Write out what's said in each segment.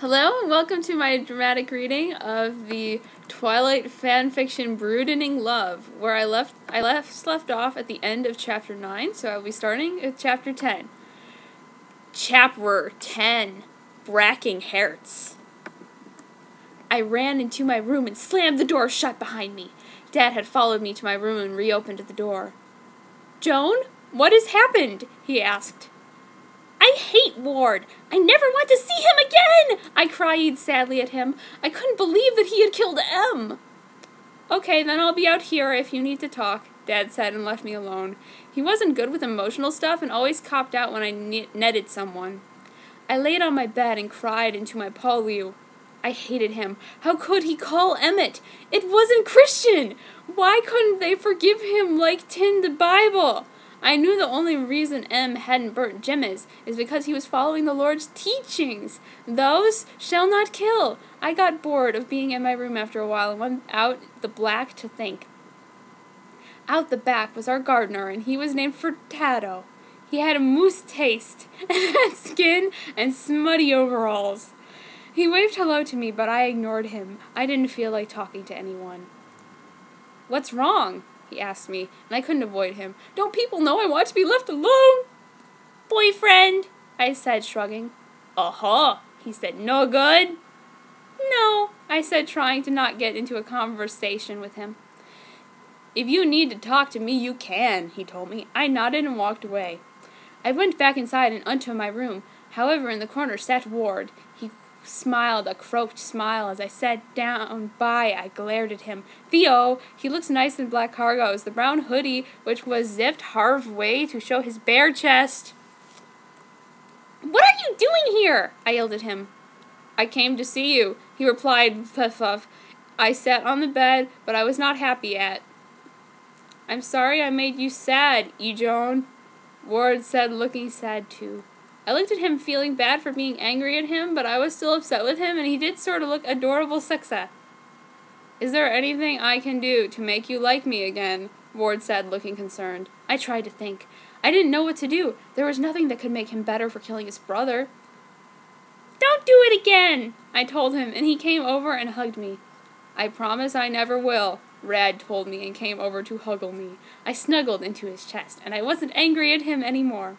Hello, and welcome to my dramatic reading of the Twilight fanfiction Brewdening Love, where I left off at the end of chapter 9, so I'll be starting with chapter 10. Chapter 10, Bracking Hearts. I ran into my room and slammed the door shut behind me. Dad had followed me to my room and reopened the door. "Joan, what has happened?" he asked. "I hate Ward. I never want to see him again!" I cried sadly at him. I couldn't believe that he had killed Em. "Okay, then I'll be out here if you need to talk," Dad said and left me alone. He wasn't good with emotional stuff and always copped out when I netted someone. I laid on my bed and cried into my polio. I hated him. How could he call Emmett? It wasn't Christian! Why couldn't they forgive him like in the Bible? I knew the only reason M hadn't burnt Jim's is because he was following the Lord's teachings. Those shall not kill. I got bored of being in my room after a while and went out the back to think. Out the back was our gardener, and he was named Furtado. He had a moose taste, and had skin and smutty overalls. He waved hello to me, but I ignored him. I didn't feel like talking to anyone. "What's wrong?" he asked me, and I couldn't avoid him. "Don't people know I want to be left alone?" "Boyfriend," I said, shrugging. "Uh-huh," he said. "No good?" "No," I said, trying to not get into a conversation with him. "If you need to talk to me, you can," he told me. I nodded and walked away. I went back inside and onto my room. However, in the corner sat Ward. He smiled a croaked smile as I sat down by. I glared at him. "Theo, he looks nice in black cargos, the brown hoodie, which was zipped halfway to show his bare chest." "What are you doing here?" I yelled at him. "I came to see you," he replied, puff. I sat on the bed, but I was not happy yet. "I'm sorry I made you sad, Joan," Ward said, looking sad too. I looked at him, feeling bad for being angry at him, but I was still upset with him, and he did sort of look adorable sexa. "Is there anything I can do to make you like me again?" Ward said, looking concerned. I tried to think. I didn't know what to do. There was nothing that could make him better for killing his brother. "Don't do it again," I told him, and he came over and hugged me. "I promise I never will," Rad told me and came over to huggle me. I snuggled into his chest, and I wasn't angry at him anymore.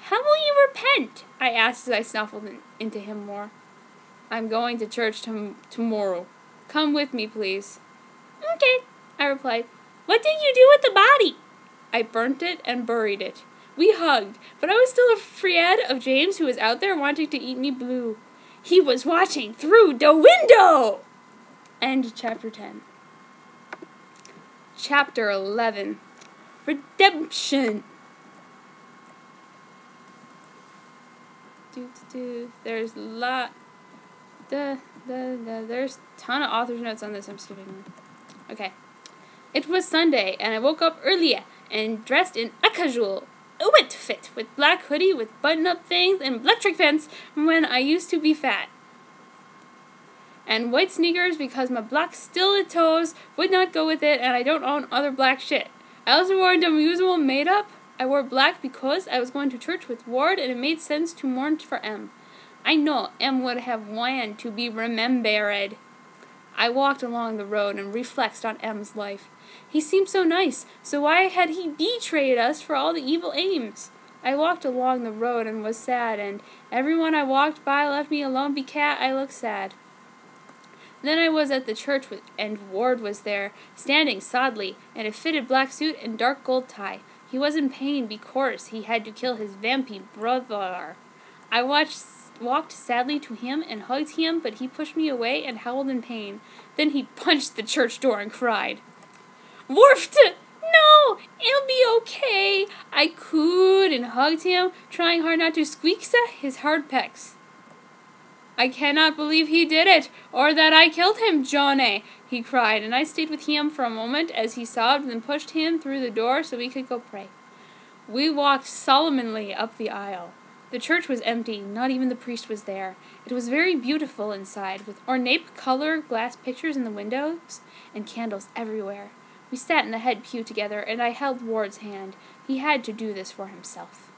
"How will you repent?" I asked as I snuffled into him more. "I'm going to church tomorrow. Come with me, please." "Okay," I replied. "What did you do with the body?" "I burnt it and buried it." We hugged, but I was still afraid of James, who was out there wanting to eat me blue. He was watching through the window! End chapter 10. Chapter 11. Redemption. There's there's a ton of author's notes on this. I'm skipping one. Okay. It was Sunday, and I woke up earlier and dressed in a casual outfit with black hoodie with button-up things and electric fence when I used to be fat. And white sneakers because my black stilettos would not go with it, and I don't own other black shit. I also wore unusual made-up. I wore black because I was going to church with Ward, and it made sense to mourn for M. I know M would have wanted to be remembered. I walked along the road and reflected on M's life. He seemed so nice, so why had he betrayed us for all the evil aims? I walked along the road and was sad, and everyone I walked by left me alone because I looked sad. Then I was at the church and Ward was there, standing sadly, in a fitted black suit and dark gold tie. He was in pain because he had to kill his vampy brother. I walked sadly to him and hugged him, but he pushed me away and howled in pain. Then he punched the church door and cried. "Worfed! No! It'll be okay!" I cooed and hugged him, trying hard not to squeak his hard pecs. "I cannot believe he did it, or that I killed him, Johnny," he cried, and I stayed with him for a moment as he sobbed and pushed him through the door so we could go pray. We walked solemnly up the aisle. The church was empty, not even the priest was there. It was very beautiful inside, with ornate colored glass pictures in the windows and candles everywhere. We sat in the head pew together, and I held Ward's hand. He had to do this for himself.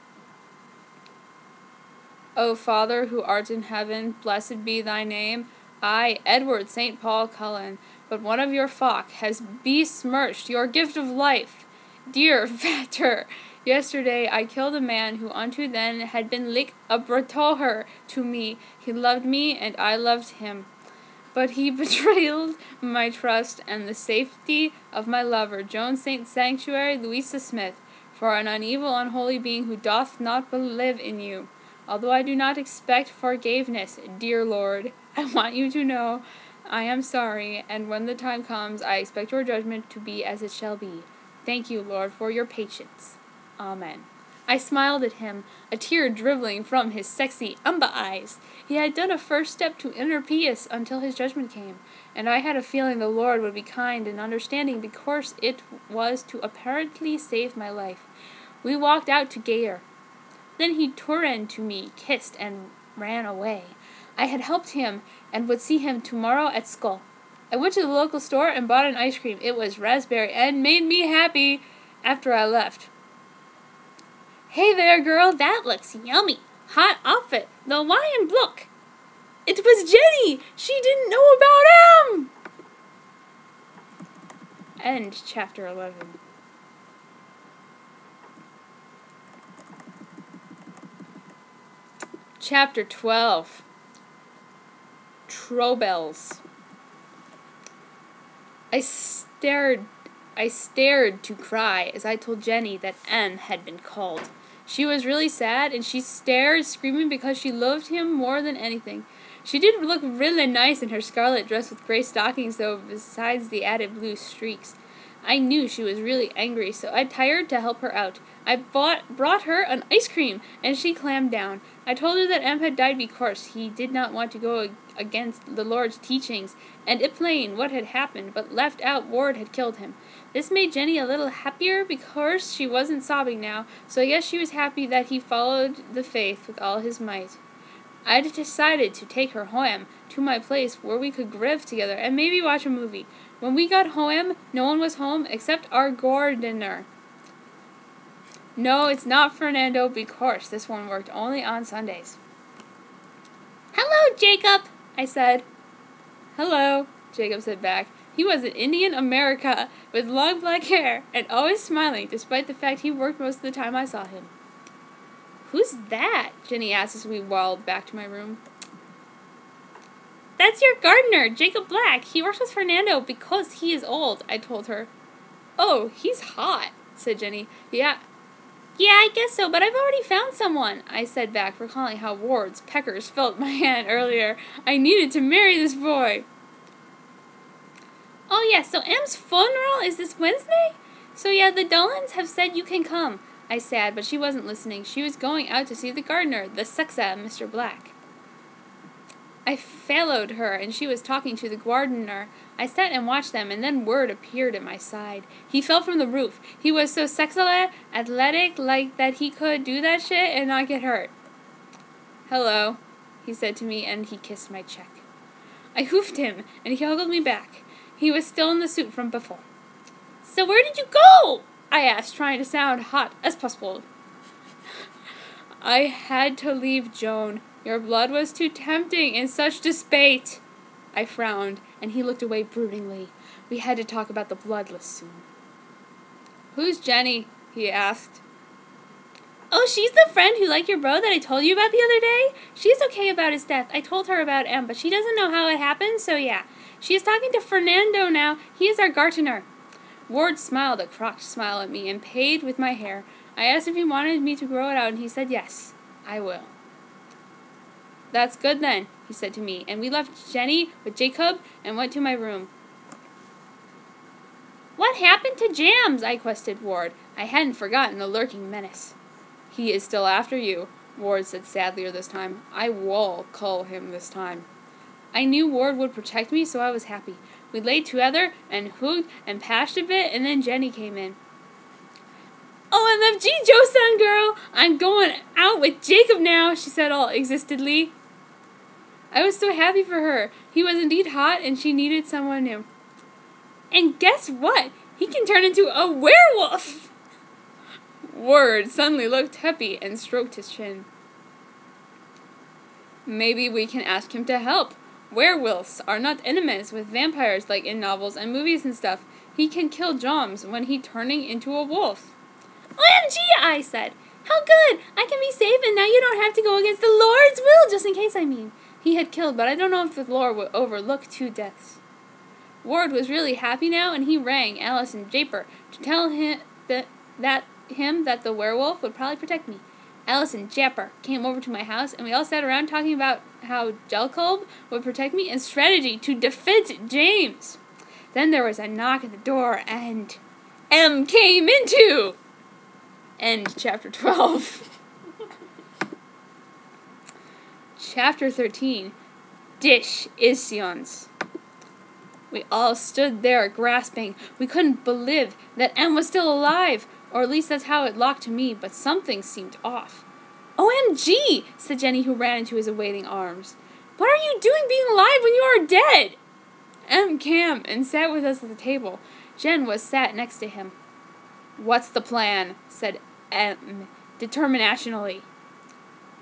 O Father, who art in heaven, blessed be thy name. I, Edward St. Paul Cullen, but one of your flock, has besmirched your gift of life. Dear Vater, yesterday I killed a man who unto then had been like a brother to me. He loved me, and I loved him. But he betrayed my trust and the safety of my lover, Joan St. Sanctuary Louisa Smith, for an unevil, unholy being who doth not believe in you. Although I do not expect forgiveness, dear Lord, I want you to know I am sorry, and when the time comes, I expect your judgment to be as it shall be. Thank you, Lord, for your patience. Amen. I smiled at him, a tear dribbling from his sexy umber eyes. He had done a first step to inner peace until his judgment came, and I had a feeling the Lord would be kind and understanding because it was to apparently save my life. We walked out together. Then he turned to me, kissed, and ran away. I had helped him and would see him tomorrow at school. I went to the local store and bought an ice cream. It was raspberry and made me happy after I left. Hey there, girl, that looks yummy. Hot outfit, though why in look? It was Jenny! She didn't know about him! End chapter 11. Chapter 12. Troubles. I stared to cry as I told Jenny that M had been called. She was really sad, and she stared, screaming because she loved him more than anything. She did look really nice in her scarlet dress with gray stockings, though, besides the added blue streaks. I knew she was really angry, so I tired to help her out. I brought her an ice cream, and she clammed down. I told her that M had died because he did not want to go against the Lord's teachings, and explained what had happened, but left out Ward had killed him. This made Jenny a little happier because she wasn't sobbing now, so I guess she was happy that he followed the faith with all his might. I decided to take her home to my place where we could grive together and maybe watch a movie. When we got home, no one was home except our gardener. No, it's not Fernando because this one worked only on Sundays. Hello, Jacob, I said. Hello, Jacob said back. He was an Indian American with long black hair and always smiling despite the fact he worked most of the time I saw him. Who's that? Jenny asked as we waddled back to my room. That's your gardener, Jacob Black. He works with Fernando because he is old, I told her. Oh, he's hot, said Jenny. Yeah, I guess so, but I've already found someone, I said back, recalling how Ward's peckers felt my hand earlier. I needed to marry this boy. Oh, yeah, so M's funeral is this Wednesday? So, yeah, the Dolans have said you can come, I said, but she wasn't listening. She was going out to see the gardener, the sexa, Mr. Black. I followed her, and she was talking to the gardener. I sat and watched them, and then Word appeared at my side. He fell from the roof. He was so sexily athletic, like that he could do that shit and not get hurt. Hello, he said to me, and he kissed my cheek. I hoofed him, and he huggled me back. He was still in the suit from before. So where did you go? I asked, trying to sound hot as possible. I had to leave, Joan. Your blood was too tempting in such despite. I frowned, and he looked away broodingly. We had to talk about the bloodless soon. Who's Jenny? He asked. Oh, she's the friend who liked your bro that I told you about the other day? She's okay about his death. I told her about M, but she doesn't know how it happened, so yeah. She is talking to Fernando now. He is our gardener. Ward smiled a crocked smile at me and paid with my hair. I asked if he wanted me to grow it out, and he said yes, I will. That's good then, he said to me, and we left Jenny with Jacob and went to my room. What happened to Jams? I questioned Ward. I hadn't forgotten the lurking menace. He is still after you, Ward said sadlier this time. I will call him this time. I knew Ward would protect me, so I was happy. We laid together and hooked and pashed a bit, and then Jenny came in. OMFG, Joe-san girl! I'm going out with Jacob now, she said all existedly. I was so happy for her. He was indeed hot, and she needed someone new. And guess what? He can turn into a werewolf! Word suddenly looked happy and stroked his chin. Maybe we can ask him to help. Werewolves are not enemies with vampires like in novels and movies and stuff. He can kill Joms when he turning into a wolf. OMG, I said. How good! I can be safe and now you don't have to go against the Lord's will, just in case, I mean. He had killed, but I don't know if the Lord would overlook 2 deaths. Ward was really happy now, and he rang Alice and Japer to tell him that the werewolf would probably protect me. Alice and Japper came over to my house, and we all sat around talking about how Jelkolb would protect me and strategy to defeat James. Then there was a knock at the door, and M came into. End chapter 12. Chapter 13. Dish Issions. We all stood there grasping. We couldn't believe that M was still alive, or at least that's how it looked to me, but something seemed off. OMG, said Jenny, who ran into his awaiting arms. What are you doing being alive when you are dead? M came and sat with us at the table. Jen was sat next to him. What's the plan? Said M determinationally.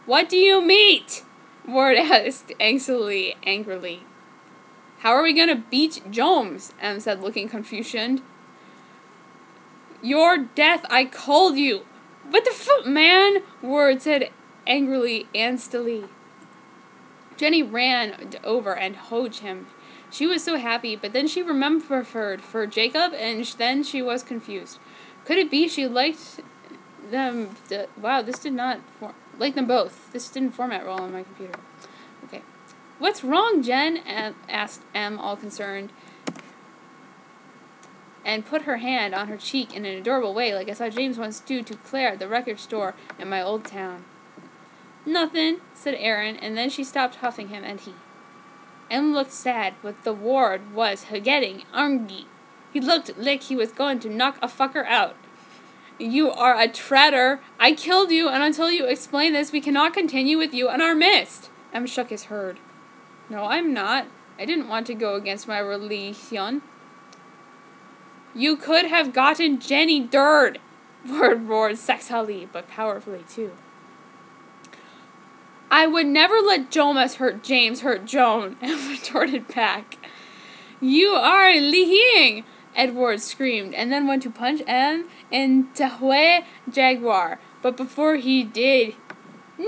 What do you mean? Ward asked angrily. How are we gonna beat Jones? M said, looking confusion. Your death, I called you. What the fuck, man? Ward said angrily and stillly. Jenny ran over and hugged him. She was so happy, but then she remembered for Jacob, and then she was confused. Could it be she liked them? Wow, this did not like them both. This didn't format well on my computer. Okay. What's wrong, Jen? Asked M, all concerned, and put her hand on her cheek in an adorable way, like I saw James once do to Claire at the record store in my old town. Nothing, said Aaron, and then she stopped huffing him, and he. M looked sad, but the Ward was getting angry. He looked like he was going to knock a fucker out. You are a traitor. I killed you, and until you explain this, we cannot continue with you in our midst. M shook his head. No, I'm not. I didn't want to go against my religion. You could have gotten Jenny dirt, Ward roared sexily, but powerfully too. I would never let Jomas hurt James hurt Joan, M retorted back. You are lying, Edward screamed, and then went to punch M in Tahue Jaguar. But before he did, No!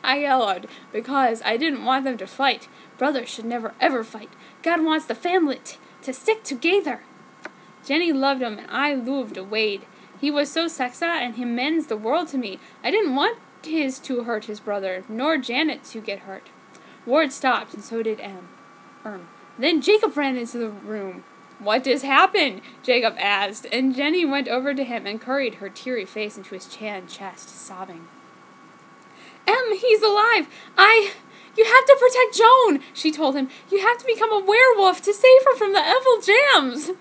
I yelled, because I didn't want them to fight. Brothers should never ever fight. God wants the family to stick together. Jenny loved him, and I loved Wade. He was so sexa, and he means the world to me. I didn't want his to hurt his brother, nor Janet to get hurt. Ward stopped, and so did M. Then Jacob ran into the room. What has happened? Jacob asked, and Jenny went over to him and curried her teary face into his chest, sobbing. M, he's alive! You have to protect Joan, she told him. You have to become a werewolf to save her from the evil jams.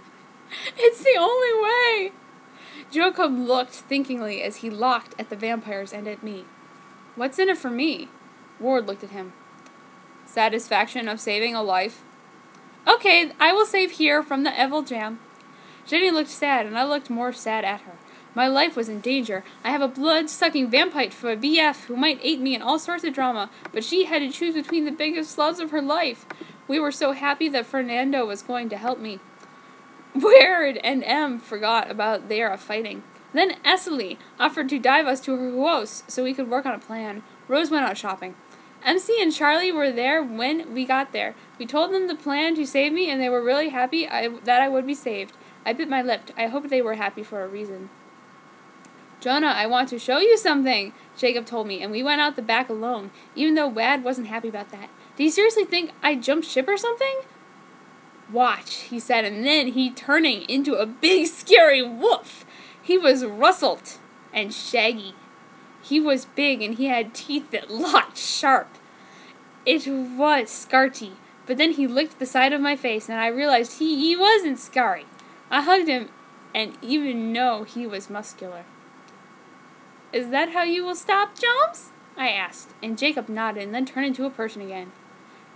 It's the only way. Jacob looked thinkingly as he looked at the vampires and at me. What's in it for me? Ward looked at him. Satisfaction of saving a life. Okay, I will save here from the evil jam. Jenny looked sad, and I looked more sad at her. My life was in danger. I have a blood-sucking vampire for a BF who might aid me in all sorts of drama, but she had to choose between the biggest loves of her life. We were so happy that Fernando was going to help me. Ward and M forgot about their fighting. Then Esily offered to dive us to her house so we could work on a plan. Rose went out shopping. MC and Charlie were there when we got there. We told them the plan to save me, and they were really happy that I would be saved. I bit my lip. I hoped they were happy for a reason. Jonah, I want to show you something, Jacob told me, and we went out the back alone, even though Wad wasn't happy about that. Did he seriously think I jumped ship or something? Watch, he said, and then he turning into a big scary wolf. He was rustled and shaggy. He was big and he had teeth that looked sharp. It was Scarty, but then he licked the side of my face and I realized he wasn't scary. I hugged him, and even though he was muscular. Is that how you will stop, Jones? I asked, and Jacob nodded and then turned into a person again.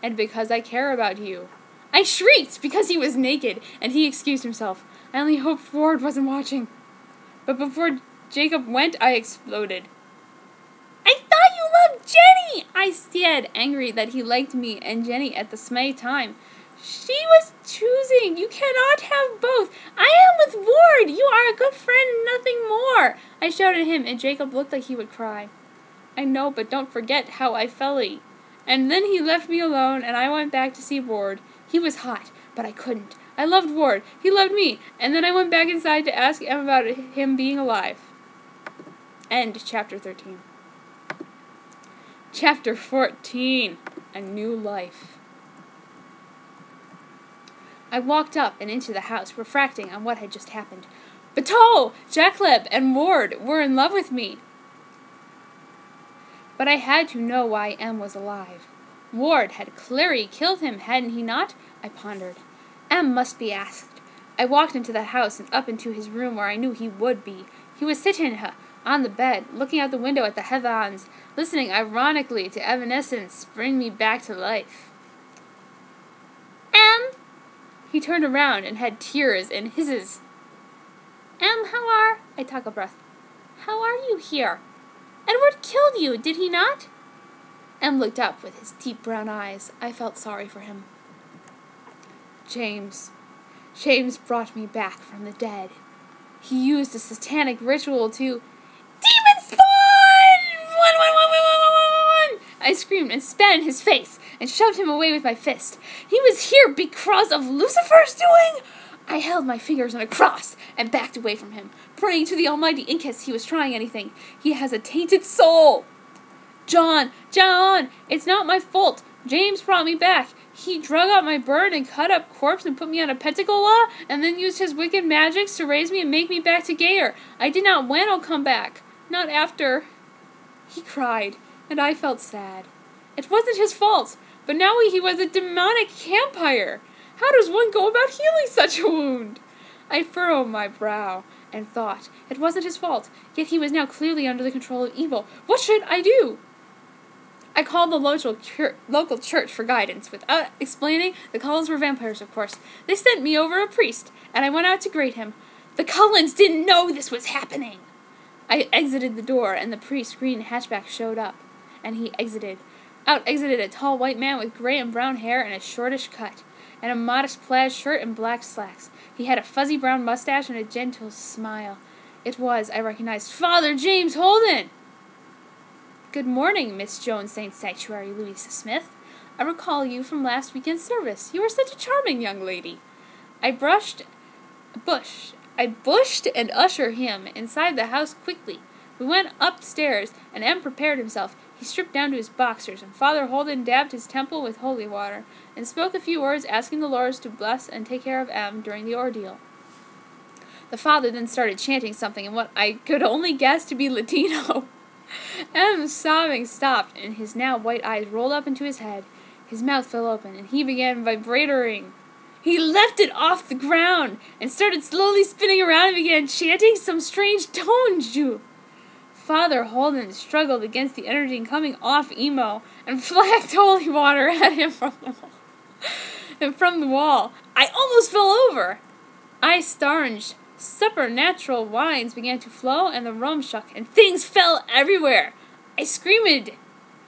And because I care about you. I shrieked because he was naked, and he excused himself. I only hoped Ward wasn't watching. But before Jacob went, I exploded. I thought you loved Jenny! I said, angry that he liked me and Jenny at the same time. She was choosing. You cannot have both. I am with Ward. You are a good friend, nothing more. I shouted at him, and Jacob looked like he would cry. I know, but don't forget how I felt. And then he left me alone, and I went back to see Ward. He was hot, but I couldn't. I loved Ward. He loved me. And then I went back inside to ask Em about him being alive. End chapter 13. Chapter 14. A New Life. I walked up and into the house, reflecting on what had just happened. Bateau, Jackleb, and Ward were in love with me. But I had to know why Em was alive. Ward had clearly killed him, hadn't he not? I pondered. Em must be asked. I walked into the house and up into his room where I knew he would be. He was sitting on the bed, looking out the window at the heavens, listening ironically to Evanescence bring me back to life. Em! He turned around and had tears and hisses. Em, I took a breath. How are you here? Edward killed you, did he not? Em looked up with his deep brown eyes. I felt sorry for him. James brought me back from the dead. He used a satanic ritual to... Demon spawn! One! I screamed and spat in his face and shoved him away with my fist. He was here because of Lucifer's doing? I held my fingers on a cross and backed away from him, praying to the Almighty in case he was trying anything. He has a tainted soul. John, it's not my fault. James brought me back. He drug out my bird and cut up corpse and put me on a pentacola, and then used his wicked magics to raise me and make me back to Gayer. I did not want to come back. Not after. He cried, and I felt sad. It wasn't his fault, but now he was a demonic vampire. How does one go about healing such a wound? I furrowed my brow and thought, it wasn't his fault, yet he was now clearly under the control of evil. What should I do? I called the local church for guidance. Without explaining, the Cullens were vampires, of course. They sent me over a priest, and I went out to greet him. The Cullens didn't know this was happening. I exited the door, and the priest's green hatchback showed up, and he exited. Out exited a tall white man with gray and brown hair and a shortish cut, and a modest plaid shirt and black slacks. He had a fuzzy brown mustache and a gentle smile. It was, I recognized, Father James Holden! Good morning, Miss Jones St. Sanctuary, Louisa Smith. I recall you from last weekend's service. You were such a charming young lady. I bushed and ushered him inside the house quickly. We went upstairs, and Em prepared himself. He stripped down to his boxers, and Father Holden dabbed his temple with holy water, and spoke a few words asking the Lords to bless and take care of Em during the ordeal. The father then started chanting something in what I could only guess to be Latino. Em's sobbing stopped, and his now white eyes rolled up into his head. His mouth fell open, and he began vibrating. He left it off the ground, and started slowly spinning around and began chanting some strange tones. Father Holden struggled against the energy coming off Emo, and flacked holy water at him from the wall. I almost fell over. Ice-orange supernatural wines began to flow, and the rum shook, and things fell everywhere. I screamed.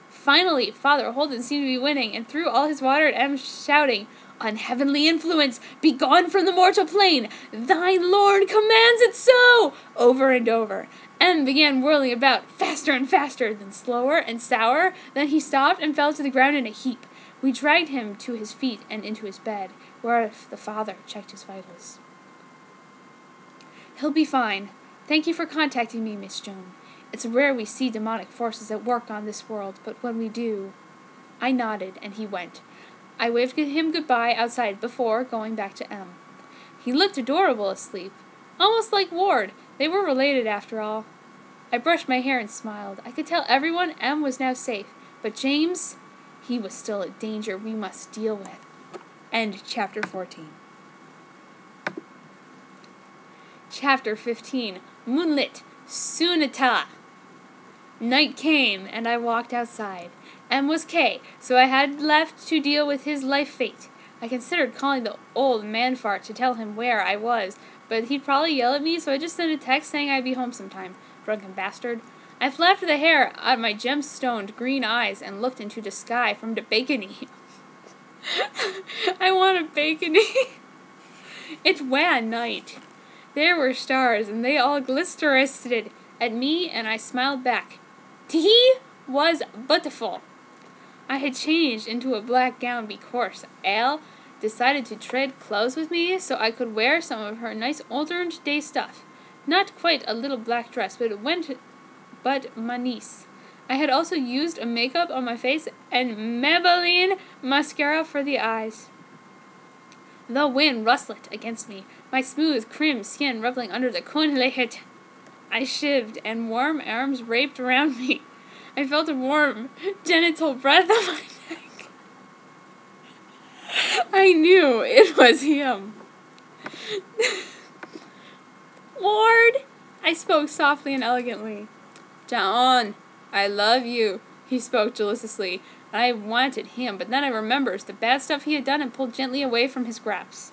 Finally, Father Holden seemed to be winning, and threw all his water at Em, shouting, Unheavenly influence, be gone from the mortal plane! Thy Lord commands it so! Over and over. Em began whirling about, faster and faster, then slower and sour. Then he stopped and fell to the ground in a heap. We dragged him to his feet and into his bed, where the father checked his vitals. He'll be fine. Thank you for contacting me, Miss Joan. It's rare we see demonic forces at work on this world, but when we do... I nodded, and he went. I waved him goodbye outside before going back to Em. He looked adorable asleep, almost like Ward. They were related after all. I brushed my hair and smiled. I could tell everyone Em was now safe, but James, he was still a danger we must deal with. End chapter 14. Chapter 15. Moonlit. Sunita. Night came, and I walked outside. Em was K, so I had left to deal with his life fate. I considered calling the old man-fart to tell him where I was, but he'd probably yell at me, so I just sent a text saying I'd be home sometime. Drunken bastard. I flapped the hair out of my gem-stoned green eyes and looked into the sky from the balcony. I want a balcony. It wan night. There were stars, and they all glistered at me, and I smiled back. He was beautiful. I had changed into a black gown because Al decided to trade clothes with me so I could wear some of her nice orange day stuff. Not quite a little black dress, but my niece. I had also used a makeup on my face and Maybelline mascara for the eyes. The wind rustled against me, my smooth, crimson skin rubbling under the Kunlicht. I shivered, and warm arms wrapped around me. I felt a warm, genital breath on my neck. I knew it was him. Ward, I spoke softly and elegantly. John, I love you, he spoke deliciously. I wanted him, but then I remembered the bad stuff he had done and pulled gently away from his grasp.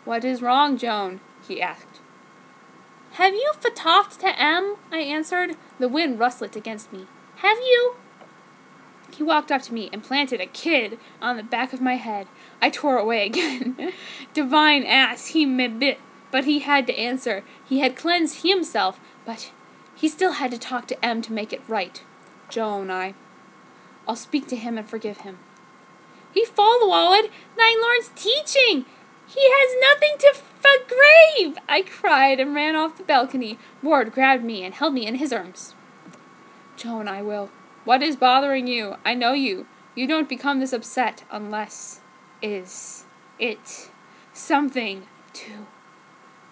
What is wrong, Joan? He asked. Have you talked to M? I answered. The wind rustled against me. Have you? He walked up to me and planted a kid on the back of my head. I tore away again. Divine ass, he me bit, but he had to answer. He had cleansed himself, but he still had to talk to M to make it right. Joan, I'll speak to him and forgive him. He followed thy Lord's teaching. He has nothing to forgive, I cried and ran off the balcony. Ward grabbed me and held me in his arms. Joan, I will. What is bothering you? I know you. You don't become this upset unless is it something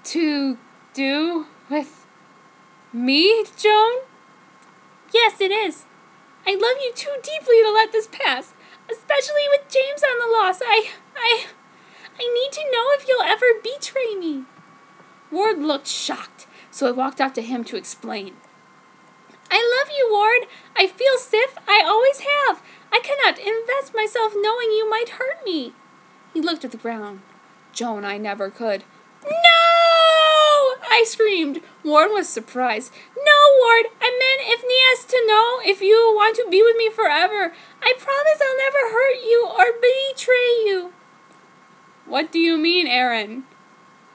to do with me, Joan? Yes, it is. I love you too deeply to let this pass, especially with James on the loss. I need to know if you'll ever betray me. Ward looked shocked, so I walked up to him to explain. I love you, Ward. I feel stiff. I always have. I cannot invest myself knowing you might hurt me. He looked at the ground. Joan, I never could. No! I screamed. Ward was surprised. No, Ward. I meant if Nia has to know if you want to be with me forever. I promise I'll never hurt you or betray you. What do you mean, Aaron?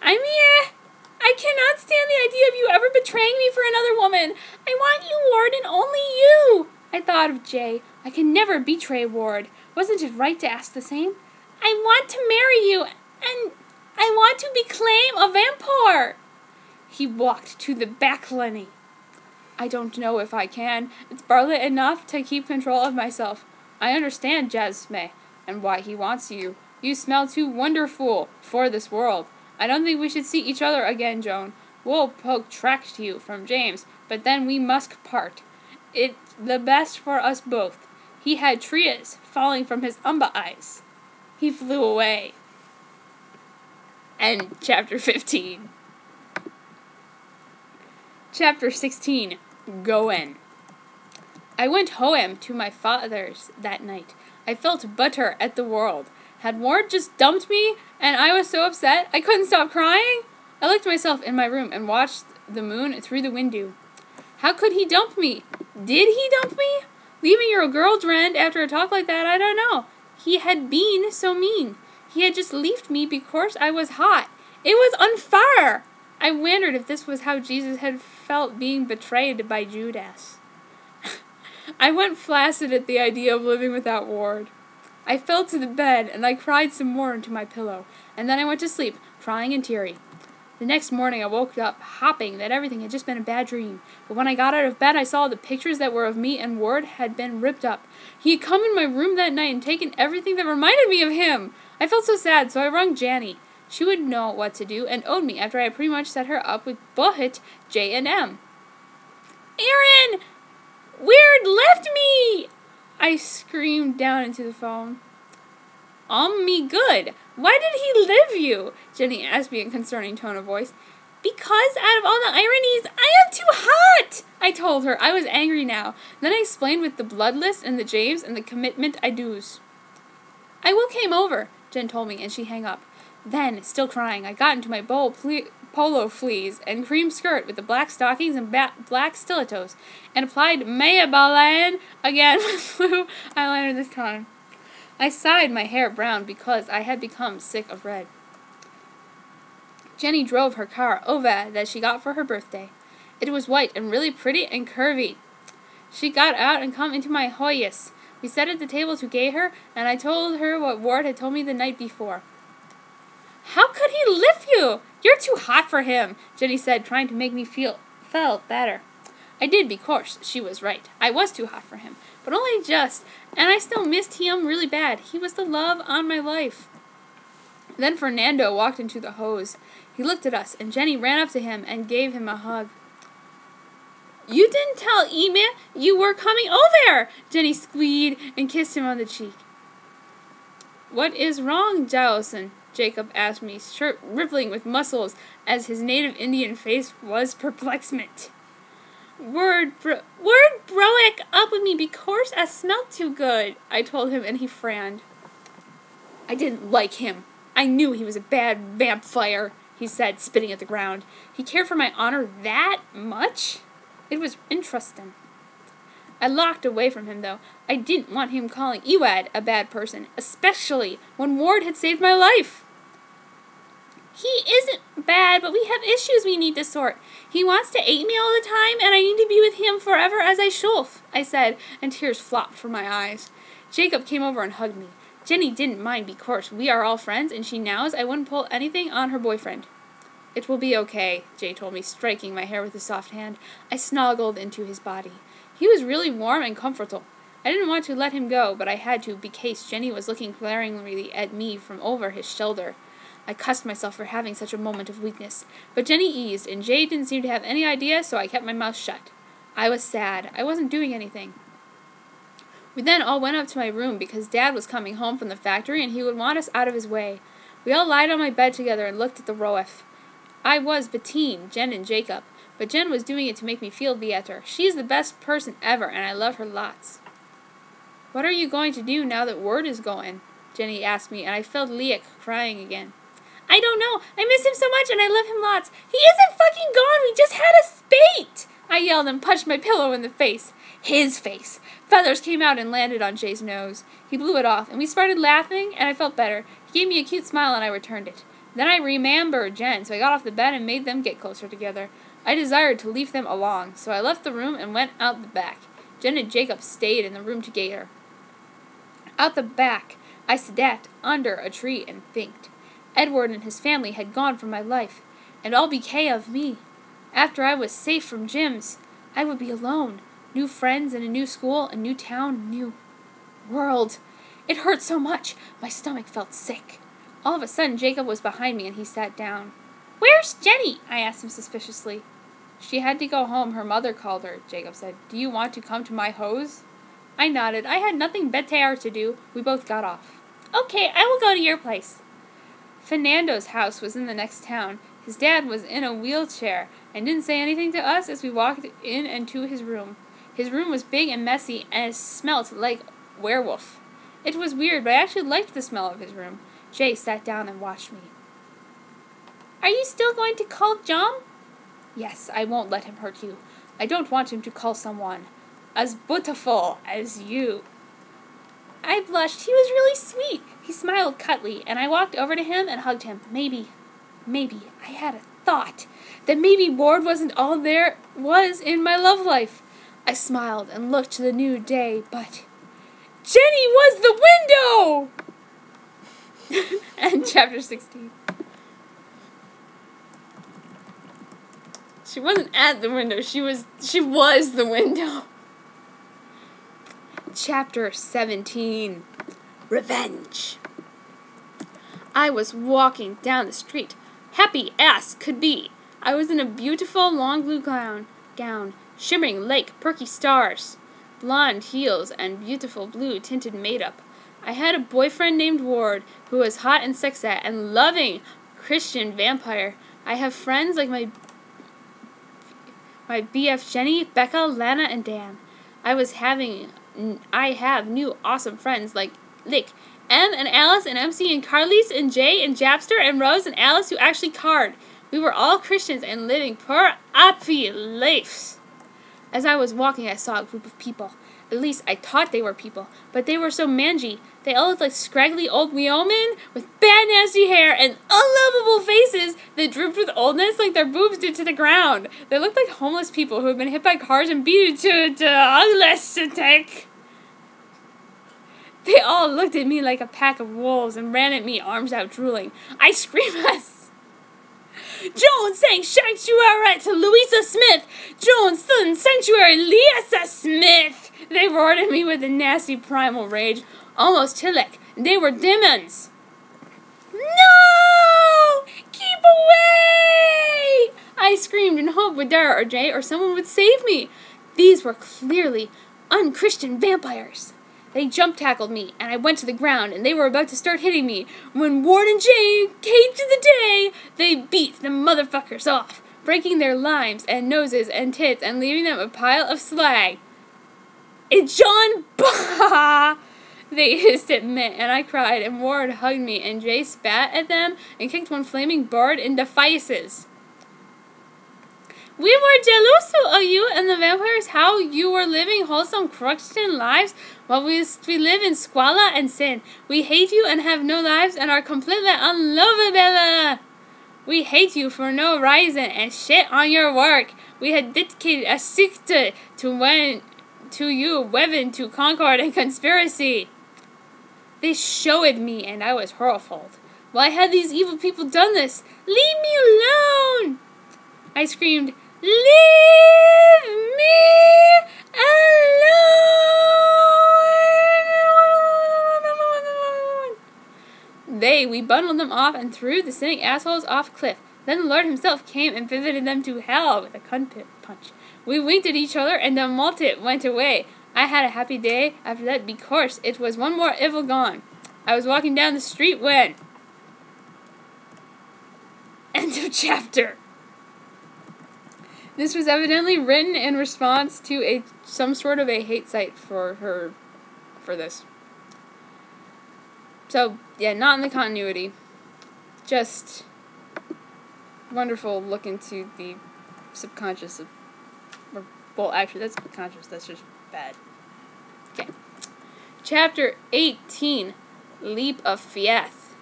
I cannot stand the idea of you ever betraying me for another woman. I want you, Ward, and only you. I thought of Jay. I can never betray Ward. Wasn't it right to ask the same? I want to marry you, and I want to beclaim a vampire. He walked to the balcony. I don't know if I can. It's barely enough to keep control of myself. I understand, Jasmine, and why he wants you. You smell too wonderful for this world. I don't think we should see each other again, Joan. We'll protract you from James, but then we must part. It's the best for us both. He had tears falling from his umber eyes. He flew away. And Chapter 15. Chapter 16. Goen. I went home to my father's that night. I felt bitter at the world. Had Ward just dumped me, and I was so upset I couldn't stop crying? I looked myself in my room and watched the moon through the window. How could he dump me? Did he dump me? Leaving your girlfriend after a talk like that, I don't know. He had been so mean. He had just left me because I was hot. It was unfair. I wondered if this was how Jesus had felt being betrayed by Judas. I went flaccid at the idea of living without Ward. I fell to the bed, and I cried some more into my pillow, and then I went to sleep, crying and teary. The next morning I woke up, hoping that everything had just been a bad dream, but when I got out of bed I saw the pictures that were of me and Ward had been ripped up. He had come in my room that night and taken everything that reminded me of him. I felt so sad, so I rung Janny. She would know what to do, and owed me after I had pretty much set her up with both J and M. Aaron! Weird left me! I screamed down into the phone. Me good. Why did he leave you? Jenny asked me in a concerning tone of voice. Because out of all the ironies, I am too hot, I told her. I was angry now. Then I explained with the blood list and the James and the commitment I do's. I will came over, Jen told me, and she hung up. Then, still crying, I got into my polo fleece and cream skirt with the black stockings and black stilettos, and applied Maybelline again with blue eyeliner this time. I dyed my hair brown because I had become sick of red. Jenny drove her car Ova that she got for her birthday. It was white and really pretty and curvy. She got out and come into my hoyas. We sat at the table to gay her, and I told her what Ward had told me the night before. "How could he lift you? You're too hot for him," Jenny said, trying to make me feel better. I did, because she was right. I was too hot for him, but only just, and I still missed him really bad. He was the love on my life. Then Fernando walked into the hose. He looked at us, and Jenny ran up to him and gave him a hug. "You didn't tell Ema you were coming over!" Jenny squealed and kissed him on the cheek. "What is wrong, Jowson?" Jacob asked me, shirt rippling with muscles as his native Indian face was perplexment. Word broke up with me because I smelled too good," I told him, and he frowned. "I didn't like him. I knew he was a bad vampire," he said, spitting at the ground. "He cared for my honor that much? It was interesting." I locked away from him, though. I didn't want him calling Ewad a bad person, especially when Ward had saved my life. "He isn't bad, but we have issues we need to sort. He wants to hate me all the time, and I need to be with him forever as I shulf," I said, and tears flopped from my eyes. Jacob came over and hugged me. Jenny didn't mind because we are all friends, and she knows I wouldn't pull anything on her boyfriend. "It will be okay," Jay told me, striking my hair with his soft hand. I snuggled into his body. He was really warm and comfortable. I didn't want to let him go, but I had to, because Jenny was looking glaringly at me from over his shoulder. I cussed myself for having such a moment of weakness, but Jenny eased, and Jay didn't seem to have any idea, so I kept my mouth shut. I was sad. I wasn't doing anything. We then all went up to my room because Dad was coming home from the factory and he would want us out of his way. We all lied on my bed together and looked at the Roef. I was between Jen and Jacob, but Jen was doing it to make me feel better. She's the best person ever, and I love her lots. "What are you going to do now that Word is going?" Jenny asked me, and I felt Leek crying again. "I don't know. I miss him so much, and I love him lots. He isn't fucking gone. We just had a spate!" I yelled and punched my pillow in the face. His face. Feathers came out and landed on Jay's nose. He blew it off, and we started laughing, and I felt better. He gave me a cute smile, and I returned it. Then I remembered Jen, so I got off the bed and made them get closer together. I desired to leave them along, so I left the room and went out the back. Jen and Jacob stayed in the room together. Out the back, I sat under a tree and thinked. Edward and his family had gone from my life, and all became of me. After I was safe from Jim's, I would be alone. New friends and a new school, a new town, new world. It hurt so much, my stomach felt sick. All of a sudden, Jacob was behind me, and he sat down. "Where's Jenny?" I asked him suspiciously. "She had to go home. Her mother called her," Jacob said. "Do you want to come to my hose?" I nodded. I had nothing better to do. We both got off. "Okay, I will go to your place." Fernando's house was in the next town. His dad was in a wheelchair and didn't say anything to us as we walked in and to his room. His room was big and messy, and it smelt like werewolf. It was weird, but I actually liked the smell of his room. Jay sat down and watched me. "Are you still going to call John?" "Yes, I won't let him hurt you. I don't want him to call someone as beautiful as you." I blushed. He was really sweet. He smiled cuddly, and I walked over to him and hugged him. Maybe, I had a thought that maybe Ward wasn't all there was in my love life. I smiled and looked to the new day, but Jenny was the window! And chapter 16. She wasn't at the window, she was the window. Chapter 17. Revenge. I was walking down the street, happy as could be. I was in a beautiful long blue gown, shimmering like perky stars, blonde heels, and beautiful blue tinted makeup. I had a boyfriend named Ward, who was hot and sexy and loving Christian vampire. I have friends like my BF Jenny, Becca, Lana, and Dan. I have new awesome friends like Lick M and Alice and MC and Carlise and Jay and Japster and Rose and Alice who actually card. We were all Christians and living poor happy lives. As I was walking, I saw a group of people. At least I thought they were people, but they were so mangy. They all looked like scraggly old women with bad nasty hair and unlovable faces that drooped with oldness like their boobs did to the ground. They looked like homeless people who had been hit by cars and beaten to homeless attack. They all looked at me like a pack of wolves and ran at me, arms out, drooling. I screamed, Joan sang Sanctuary to Louisa Smith. Joan sung Sanctuary Lisa Smith. They roared at me with a nasty primal rage, almost Tillich. They were demons. No! Keep away! I screamed in hope with Dara or Jay or someone would save me. These were clearly unchristian vampires. They jump-tackled me, and I went to the ground, and they were about to start hitting me. When Ward and Jay came to the day, they beat the motherfuckers off, breaking their limes and noses and tits and leaving them a pile of slag. It's John Bah! They hissed at me, and I cried, and Ward hugged me, and Jay spat at them and kicked one flaming bird in the faces. We were jealous of you and the vampires, how you were living wholesome Christian lives while we live in squalor and sin. We hate you and have no lives and are completely unlovable. We hate you for no reason and shit on your work. We had dedicated a secret to you, weapon to concord and conspiracy. They showed me and I was horrified. Why had these evil people done this? Leave me alone! I screamed, leave me alone! We bundled them off and threw the sinning assholes off a cliff. Then the Lord himself came and visited them to hell with a punch. We winked at each other and the multitude went away. I had a happy day after that because it was one more evil gone. I was walking down the street when... End of chapter. This was evidently written in response to some sort of a hate site for this. So, yeah, not in the continuity. Just wonderful look into the subconscious of... Well, actually, that's subconscious. That's just bad. Okay. Chapter 18, Leap of Faith.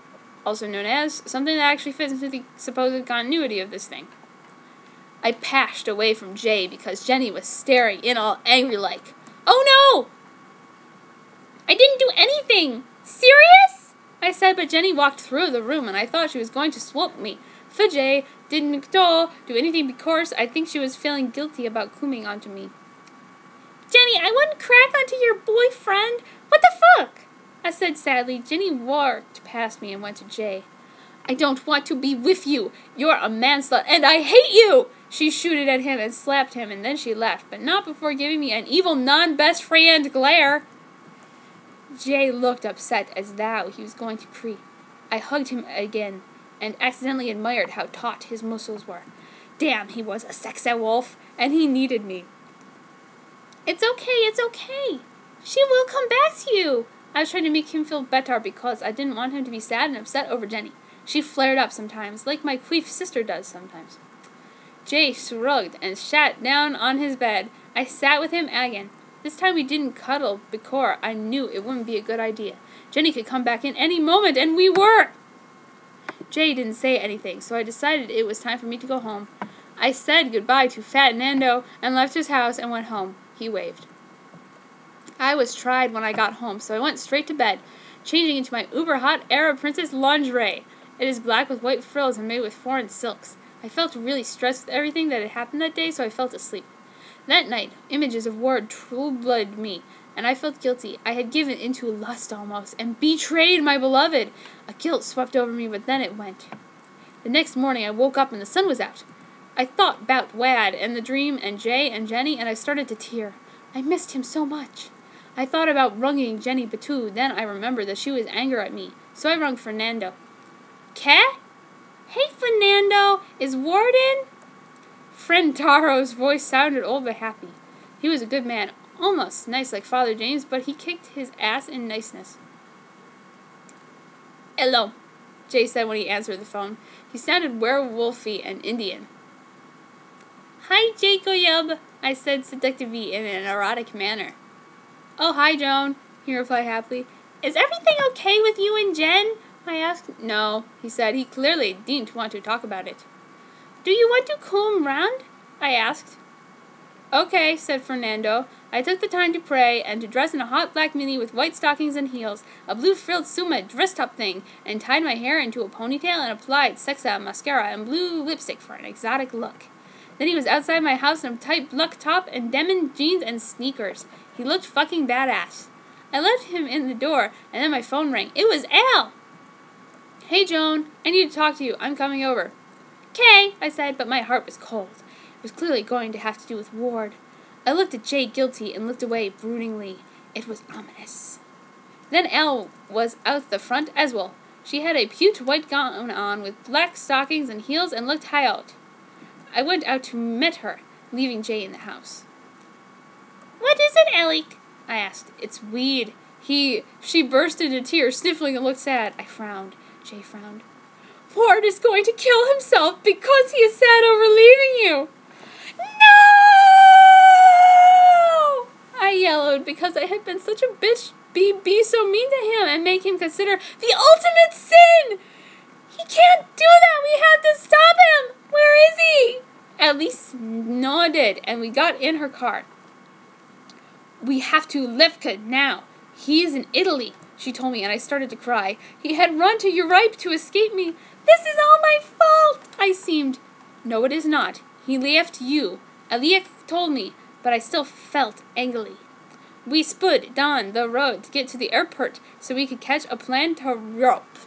Also known as something that actually fits into the supposed continuity of this thing. I passed away from Jay because Jenny was staring in all angry like. Oh no! I didn't do anything! Serious? I said, but Jenny walked through the room and I thought she was going to swoop me. For Jay didn't do anything because I think she was feeling guilty about coming onto me. Jenny, I wouldn't crack onto your boyfriend. What the fuck? I said sadly. Jenny walked past me and went to Jay. I don't want to be with you. You're a man-slut and I hate you! She shooted at him and slapped him and then she left, but not before giving me an evil non-best friend glare. Jay looked upset as though he was going to cry. I hugged him again and accidentally admired how taut his muscles were. Damn, he was a sexy wolf, and he needed me. It's okay. She will come back to you. I was trying to make him feel better because I didn't want him to be sad and upset over Jenny. She flared up sometimes, like my queef sister does sometimes. Jay shrugged and sat down on his bed. I sat with him again. This time we didn't cuddle because I knew it wouldn't be a good idea. Jenny could come back in any moment, and we were. Jay didn't say anything, so I decided it was time for me to go home. I said goodbye to Fat Nando and left his house and went home. He waved. I was tried when I got home, so I went straight to bed, changing into my uber-hot Arab princess lingerie. It is black with white frills and made with foreign silks. I felt really stressed with everything that had happened that day, so I fell asleep. That night, images of Ward troubled me, and I felt guilty. I had given into lust almost, and betrayed my beloved. A guilt swept over me, but then it went. The next morning I woke up and the sun was out. I thought about Wad and the dream and Jay and Jenny, and I started to tear. I missed him so much. I thought about wronging Jenny Batu, then I remembered that she was angry at me, so I rung Fernando. Cat? Hey, Fernando, is Ward in? Friend Taro's voice sounded old but happy. He was a good man, almost nice like Father James, but he kicked his ass in niceness. Hello, Jay said when he answered the phone. He sounded werewolfy and Indian. Hi, Jacob, I said seductively in an erotic manner. Oh, hi, Joan, he replied happily. Is everything okay with you and Jen? I asked. No, he said. He clearly didn't want to talk about it. Do you want to come round? I asked. Okay, said Fernando. I took the time to pray and to dress in a hot black mini with white stockings and heels, a blue frilled summa dress-top thing, and tied my hair into a ponytail and applied sexa mascara and blue lipstick for an exotic look. Then he was outside my house in a tight black top and denim jeans and sneakers. He looked fucking badass. I left him in the door, and then my phone rang. It was Al! Hey, Joan, I need to talk to you. I'm coming over. Okay, I said, but my heart was cold. It was clearly going to have to do with Ward. I looked at Jay guilty and looked away broodingly. It was ominous. Then Elle was out the front as well. She had a cute white gown on with black stockings and heels and looked high out. I went out to meet her, leaving Jay in the house. What is it, Alec? I asked. It's weed. She burst into tears, sniffling and looked sad. I frowned. Jay frowned. Ward is going to kill himself because he is sad over leaving you. No! I yelled because I had been such a bitch, be so mean to him and make him consider the ultimate sin. He can't do that. We have to stop him. Where is he? Elise nodded, and we got in her car. We have to Levka now. He is in Italy, she told me, and I started to cry. He had run to Europe to escape me. This is all my fault, I seemed. No, it is not. He left you. Aliak told me, but I still felt angrily. We sped down the road to get to the airport so we could catch a plane to Europe.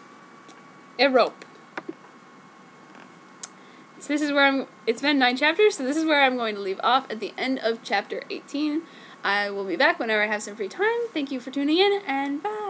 So this is where it's been 9 chapters, so this is where I'm going to leave off at the end of chapter 18. I will be back whenever I have some free time. Thank you for tuning in, and bye!